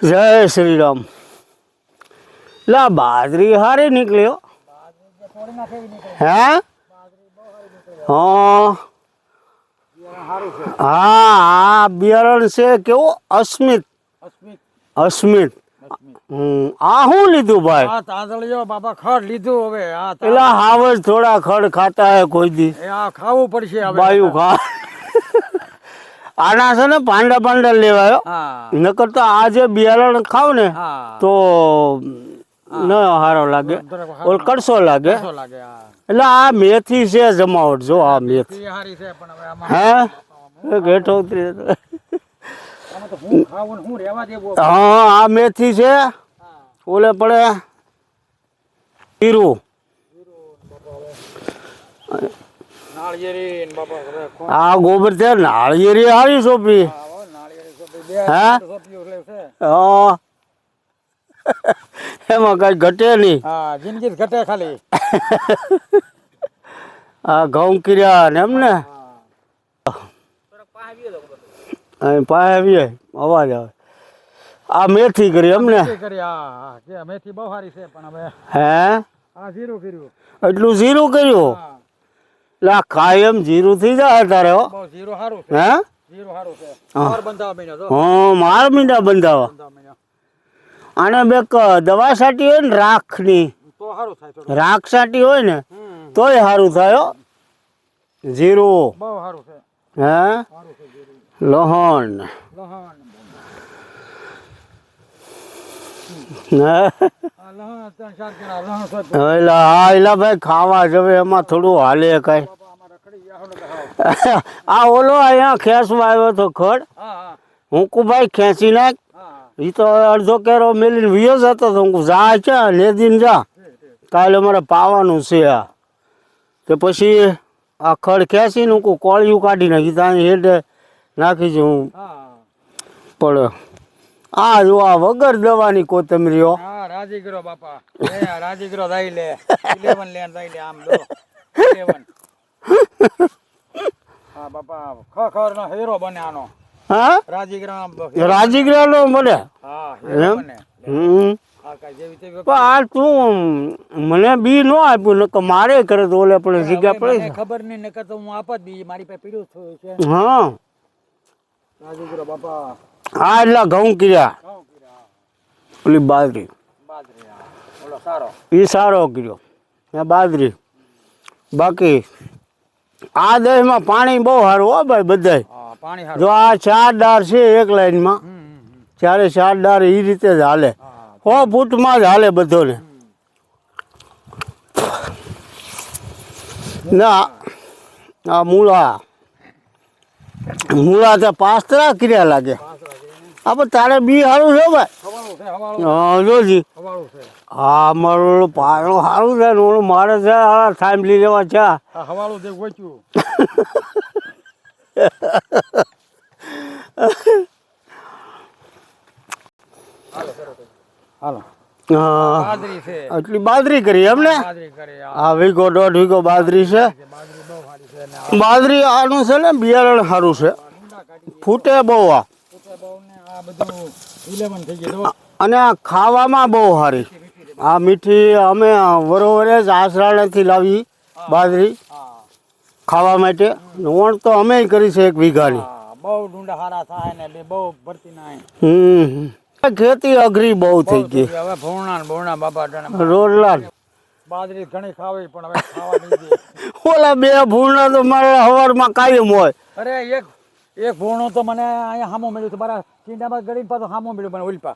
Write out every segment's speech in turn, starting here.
જય શ્રી રામ. લા બાજરી હારી નીકળ્યો. હે હા હા બિયારણ છે કેવું અસ્મિત અસ્મિત. આ શું લીધું ભાઈ? આ તાંદળિયો બાપા ખડ લીધું હવે. આ પેલા હાવ જ થોડા ખડ ખાતા હે કોઈ દી. આ ખાવું પડશે હવે. બાયું ખા. આના છે ને પાંડા પાંડા લેવાયો. નકર તો આ જે બિયારણ ખાવ ને તો ન સારો લાગે, ઓલ કડસો લાગે. એટલે આ મેથી છે જમાવટ. જો આ મેથી હે ઘેઠો ઉતરી. હા આ મેથી છે. ઓલે પડે જીરું. આ ગોબર છે નાળિયેરી હારી સોંપી. હા એમાં કઈ ઘટે નહીં. જિંદગી ઘટે ખાલી. આ ઘઉં કર્યા ને એમ ને પાસે આવીએ અવાજ આવે. આ મેથી કરી એમ ને. મેથી બહુ સારી છે પણ હવે હે જીરું કર્યું. એટલું જીરું કર્યું. લા કાયમ જીરું થઈ જાય તારે. જીરું સારું છે. હે જીરું સારું છે. માર બંધાવા મહિના હા માર મીંડા બંધાવા. આને બેક દવા છાંટી હોય ને રાખની તો સારું થાય. રાખ છાંટી હોય ને તોય સારું થાય. જીરું બહુ સારું છે. હે લહણ ભાઈ ખાવા જવે એમાં થોડું હાલે કઈ. આ ઓલો અહીંયા ખેંચવા આવ્યો તો ખડ. હુંકુભાઈ ખેંચી નાખ. એ તો અડધો કેરો મેલીને વિયો જતો હતો. હું જા છે લેદીને જા, કાલે અમારે પાવાનું છે. આ તો પછી આ ખડ ખેંચીને હું કોળિયું કાઢી નાખી ત્યાં હેડે નાખી છું હું. પણ આ જો આ વગર દવાની કોથમરીઓ. રાજીગરો બાપા રાજીગરો દઈ લે 11 લેન દઈ લે આમ દો 11. હા બાપા ખખર નો હીરો બને આનો. હા રાજીગરા નો બને. હા એમ. આ તું મને બી નો આપ્યું નકર મારે કરે તો ઓલે પણ જગ્યા પડે. ખબર નહીં નકર તો હું આપત બી મારી પાસે પીડ્યું થયું છે. હા રાજીગરો બાપા. હા એટલા ઘઉં કર્યા. ઓલી બાજરી એ સારો કર્યો બાજરી. બાકી આ દેશમાં પાણી બહુ સારું હો ભાઈ બધાય. જો આ 4 ડાર છે એક લાઈનમાં, 4 ડાર એ રીતે જ હાલે. 100 ફૂટમાં જ હાલે બધોને. ના આ મૂળા તો પાસ્તરા કર્યા લાગે. હા પણ તારે બી સારું છે ભાઈ. હા જોજી હા મારું પાણું સારું છે ને ઓલું મારે છે થાંભલી લેવા છે. એટલી બાજરી કરી એમ ને. હા વીઘો 1.5 વીઘો બાજરી છે. બાજરી આનું છે ને બિયારણ સારું છે. ફૂટે બહુ. અને આ ખાવામાં બહુ સારી. આ મીઠી અમે વરોવરે જ આસરાણેથી લાવી બાજરી ખાવા માટે. વણ તો અમે કરી છે 1 વીઘાની. ખેતી અઘરી બહુ થઈ ગઈ. રોટલા બાજરી ઘણી ખાવી પણ હવે ખાવા નહીં દે. ઓલા 2 ભૂણા તો મારા હવારમાં કાયમ હોય. અરે એક ભૂણો તો મને અહીંયા હામો મળ્યું હતું. મારા ચીંડામાં ગળીને પાછો હામો મળ્યું મને ઉલપા.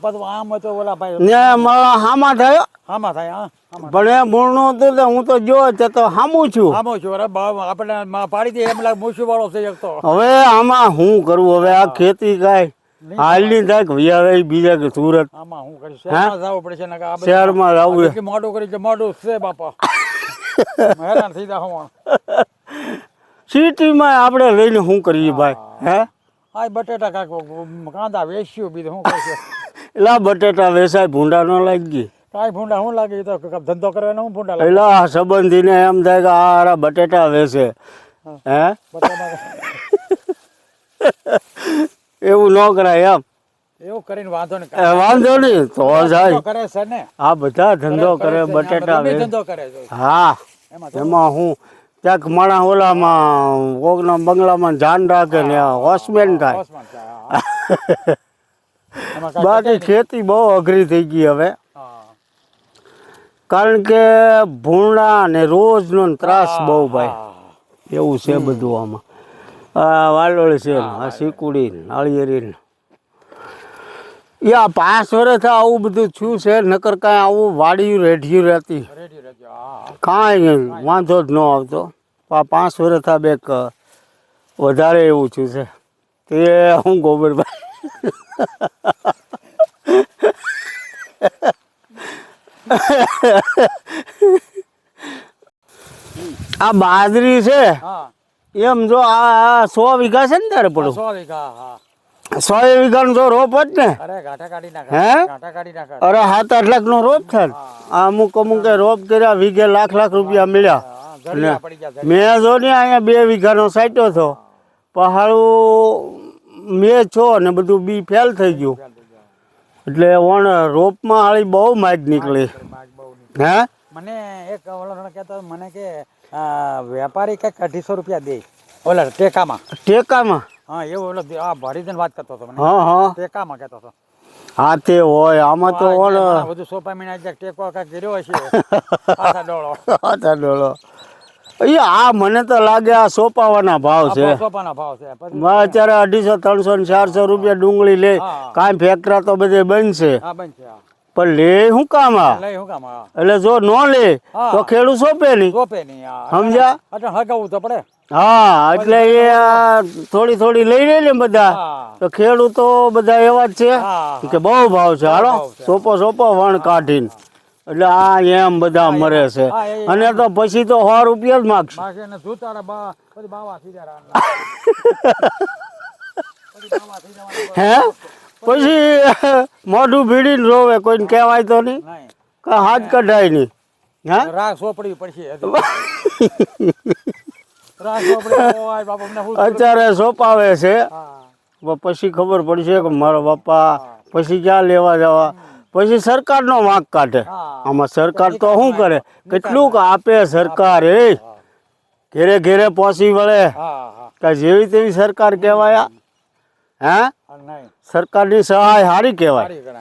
પાછું આમ હતો ઓલા ભાઈ ને મારા હામા થાય. પણ એ ભૂણો હતું તો હું તો જો તો હામું છું. અરે આપણે પાડી દે એમ લાગે મૂછું વાળો છે એક તો. હવે આમાં શું કરવું? હવે આ ખેતી કાંઈ હાલની થાય કે વિયાવે બીજા કે સુરત. આમાં શું કરીશ? શહેરમાં જવું પડશે ને. શહેરમાં જવું મોડું કરી છે. મોડું છે બાપા. હેરાન થઈ જાય. સિટીમાં આપણે લઈને શું કરીએ ભાઈ? હે હા બટેટા કાંઈક કાંદા વેચ્યું બીજું શું કરશે? એલા બટેટા વેચાય ભૂંડા ન લાગી. કાંઈ ભૂંડા શું લાગે? તો ધંધો કરવાનો હું ભૂંડા લાગે? એલા સંબંધીને એમ થાય કે આ બટેટા વેચે. હે એવું ન કરાય એમ. એવું કરીને વાંધો ને વાંધો નહીં તો જાય. કરે છે ને આ બધા ધંધો કરે, બટેટા ગમે વેચ. ધંધો કરે છે હા, એમાં એમાં હું ક્યાંક માણા ઓલામાં કોકના બંગલામાં જાન રાખે ને હોસ્મેન થાય. ઓસમાન છે, હા. એમાં કાંઈ બાકી ઘટે ખેતી બહુ અઘરી થઈ ગઈ હવે, નહીં. હા. કારણ કે ભૂંડા ને રોજનો ત્રાસ બહુ ભાઈ. હા. એવું છે બધું આમાં. આ વાલોળ છે ને, આ શીકુડી ને નાળિયેરી ને. એ આ 5 વર્ષ આવું બધું થયું છે, નકર કાંઈ આવું વાડિયું રેઢિયું રહેતી રેડી રહેજો. હા. કાંઈ વાંધો જ ન આવતો. આ 5 વર્ષ આ બેક વધારે એવું થયું છે તે હું ગોબરભાઈ. આ બાજરી છે હા. એમ જો આ 100 વીઘા છે ને તારે પડું 100 વીઘા. હા. 100 વીઘાનો જો રોપ જ ને. અરે ઘાટા કાઢી નાખે. હે? ઘાટા કાઢી નાખે. અરે 7-8 લાખનો રોપ થાય ને. આ અમુક રોપ કર્યા, વીઘે લાખ રૂપિયા મળ્યા. હા, જરિયા પડી ગયા. મેં જો ને અહીંયા 2 વીઘાનો સાટ્યો હતો, પહાડું મેં છો ને બધું બી ફેલ થઈ ગયું. એટલે વણ રોપમાં હાળી બહુ માગ નીકળી. હે? મને એક ઓલો કહેતો મને કે વેપારી કંઈક 250 રૂપિયા દે ઓલા ટેકામાં. ટેકામાં? હા, એવું ઓલો આ ભરીને વાત કરતો હતો મને. હા હા ટેકામાં કહેતો હતો. હા તે હોય આમાં તો ઓલો બધું સોપા મીના ટેકો કાંઈક કર્યો હશે. પાછા ડોળો. હતા ડોલો. આ મને તો લાગે આ સોપાવાના ભાવ છે. સોપાના ભાવ છે. પછી મારે અત્યારે 250, 300 ને 400 રૂપિયા ડુંગળી લે. હા. કાંઈ ફેકરા તો બધે બંધ છે, હા બનશે. હા. પણ લે શું કામ આ? લઈ હું કામ? હા. એટલે જો ન લે હા. તો ખેડૂત સોંપે નહીં. સોપે નહીં. હા. સમજ્યા? એટલે હગાવવું તો પડે. હા, એટલે એ આ થોડી થોડી લઈ લે ને બધા, હા. તો ખેડૂતો બધા એવા જ છે હા. કે બહુ ભાવ છે. હાલો ભાવ છે. સોપો વણ કાઢીને. એટલે આ એમ બધા મરે છે. હા, એ- અને તો પછી તો 100 રૂપિયા જ માગશે. બાકી એને જૂતારા પછી બાવા થઈ જાય. હે? પછી મોઢું ભીડીને રોવે, કોઈને કહેવાય તો નહીં, નહીં. કાંઈ હાથ કઢાય નહીં. હા રાગ સોપડી પડશે. રાગ સોપડી ઓય બાપા મને હું અત્યારે સોપાવે છે, હા. પછી ખબર પડશે કે મારા બાપા પછી ક્યાં લેવા જવા. પછી સરકારનો વાંક કાઢે. હા. આમાં સરકાર તો શું કરે, કેટલુંક આપે સરકાર. ઘેરે ઘેરે પહોંચી વળે. હા. હા. કે જેવી તેવી સરકાર કહેવાય. હે? નહીં. સરકારની સહાય સારી કહેવાય. સારી ગણાય.